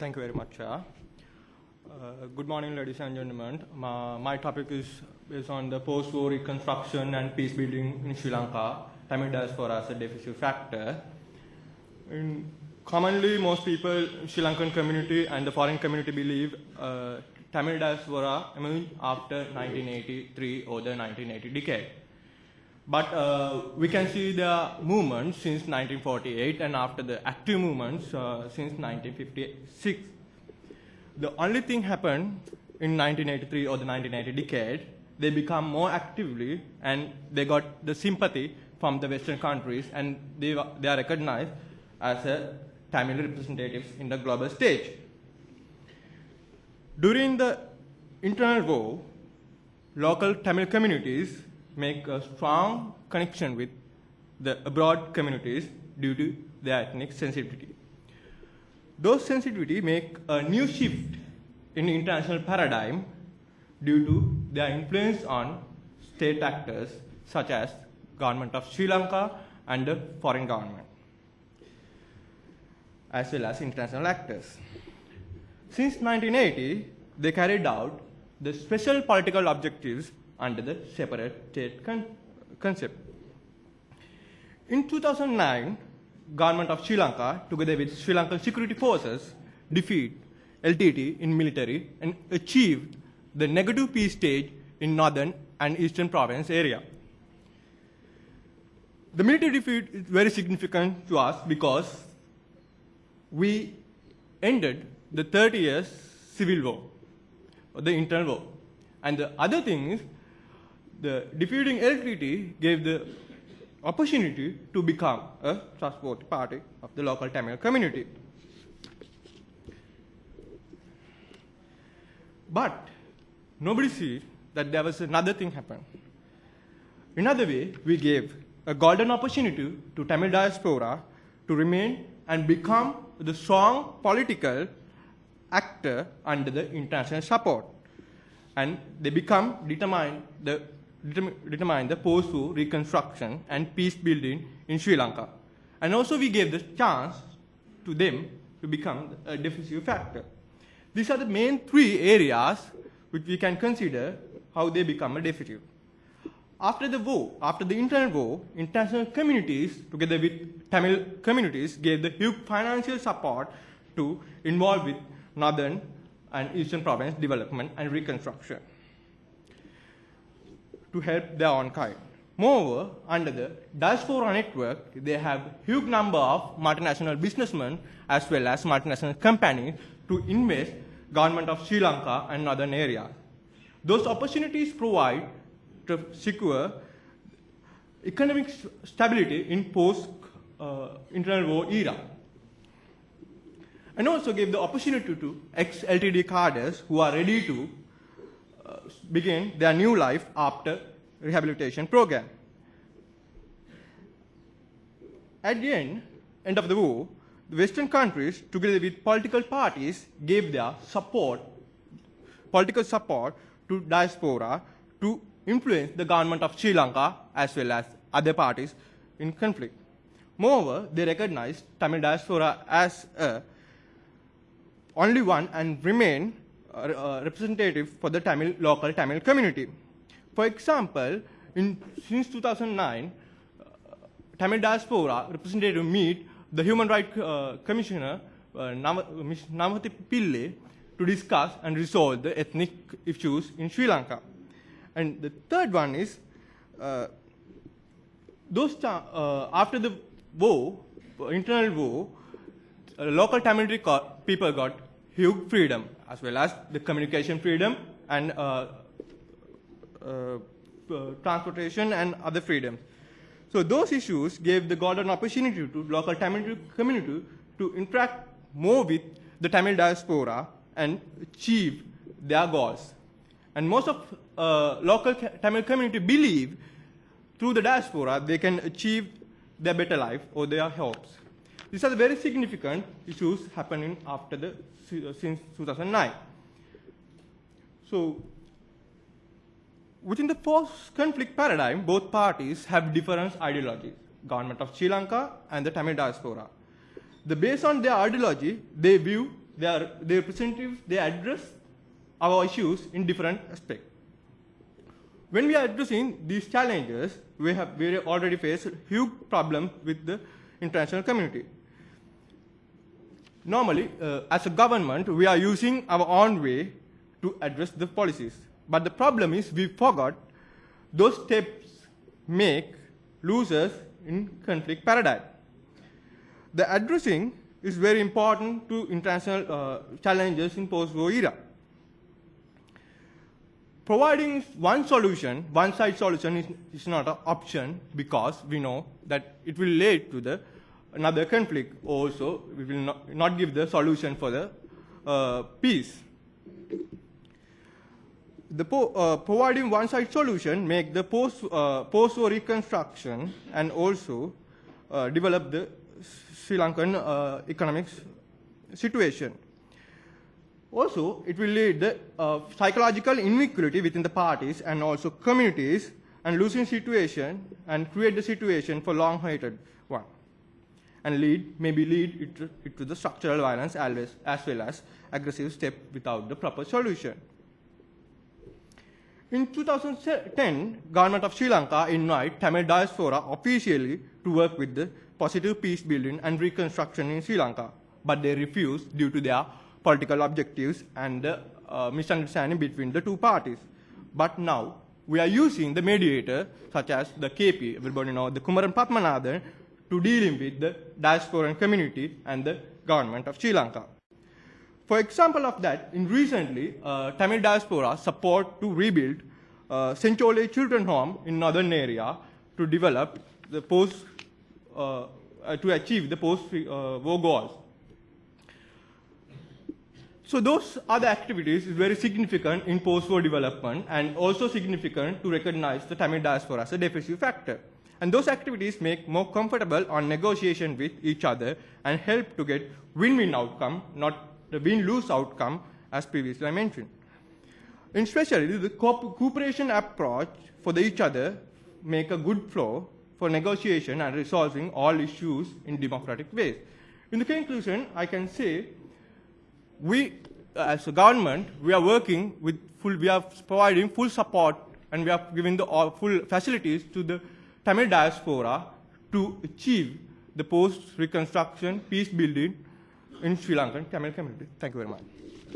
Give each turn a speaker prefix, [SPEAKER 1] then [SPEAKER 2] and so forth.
[SPEAKER 1] Thank you very much, Chair. Good morning, ladies and gentlemen. My topic is based on the post-war reconstruction and peace building in Sri Lanka, Tamil diaspora as a decisive factor. Commonly, most people, Sri Lankan community and the foreign community believe Tamil diaspora emerged after 1983 or the 1980 decade. But we can see the movement since 1948 and after the active movements since 1956. The only thing happened in 1983 or the 1980 decade, they become more actively and they got the sympathy from the Western countries and they are recognized as a Tamil representatives in the global stage. During the internal war, local Tamil communities make a strong connection with the abroad communities due to their ethnic sensitivity. Those sensitivity make a new shift in the international paradigm due to their influence on state actors such as government of Sri Lanka and the foreign government, as well as international actors. Since 1980, they carried out the special political objectives under the separate state concept. In 2009, government of Sri Lanka, together with Sri Lankan security forces, defeat LTT in military and achieved the negative peace stage in northern and eastern province area. The military defeat is very significant to us because we ended the 30 years civil war, or the internal war. And the other thing is, the defeating LTT gave the opportunity to become a trustworthy party of the local Tamil community. But nobody sees that there was another thing happen. In another way, we gave a golden opportunity to Tamil diaspora to remain and become the strong political actor under the international support. And they determine the post-war reconstruction and peace building in Sri Lanka. And also we gave the chance to them to become a decisive factor. These are the main three areas which we can consider how they become a decisive. After the war, after the internal war, international communities together with Tamil communities gave the huge financial support to involve with northern and eastern province development and reconstruction to help their own kind. Moreover, under the Diaspora network, they have huge number of multinational businessmen as well as multinational companies to invest government of Sri Lanka and northern areas. Those opportunities provide to secure economic stability in post-internal war era. And also give the opportunity to ex-LTD cadres who are ready to begin their new life after rehabilitation program. At the end of the war, the Western countries, together with political parties, gave their political support to diaspora to influence the government of Sri Lanka as well as other parties in conflict. Moreover, they recognized Tamil diaspora as only one and remain representative for the local Tamil community. For example, since 2009, Tamil diaspora representative meet the Human Rights Commissioner, Ms. Namati Pillai, to discuss and resolve the ethnic issues in Sri Lanka. And the third one is, after the war, internal war, local Tamil people got huge freedom, as well as the communication freedom and transportation and other freedoms. So those issues gave the golden opportunity to local Tamil community to interact more with the Tamil diaspora and achieve their goals. And most of local Tamil community believe through the diaspora they can achieve their better life or their hopes. These are the very significant issues happening since 2009. So, within the post-conflict paradigm, both parties have different ideologies, government of Sri Lanka and the Tamil diaspora. Based on their ideology, they view their representatives, they address our issues in different aspects. When we are addressing these challenges, we already faced huge problems with the international community. Normally, as a government, we are using our own way to address the policies. But the problem is we forgot those steps make losers in conflict paradigm. The addressing is very important to international challenges in post-war era. Providing one solution, one-side solution is not an option because we know that it will lead to another conflict. Also, we will not give the solution for the peace. Providing one-side solution make the post-war reconstruction and also develop the Sri Lankan economic situation. Also, it will lead to psychological inequality within the parties and also communities and losing situation and create the situation for long-hated one. And maybe lead it to the structural violence as well as aggressive step without the proper solution. In 2010, government of Sri Lanka invited Tamil Diaspora officially to work with the positive peace building and reconstruction in Sri Lanka, but they refused due to their political objectives and the misunderstanding between the two parties. But now, we are using the mediator, such as the KP, everybody knows, the Kumaran Padmanathan, to dealing with the diasporan community and the government of Sri Lanka. For example of that, in recently, Tamil Diaspora support to rebuild Senchole Children Home in northern area to develop the to achieve the post-war goals. So those are the activities very significant in post-war development and also significant to recognize the Tamil diaspora as a decisive factor. And those activities make more comfortable on negotiation with each other and help to get win-win outcome, not the win-lose outcome as previously I mentioned. Especially the cooperation approach for each other make a good flow for negotiation and resolving all issues in democratic ways. In the conclusion, I can say we, as a government, we are working with we are providing full support and we are giving the full facilities to the Tamil diaspora to achieve the post-reconstruction peace building in Sri Lankan Tamil community. Thank you very much.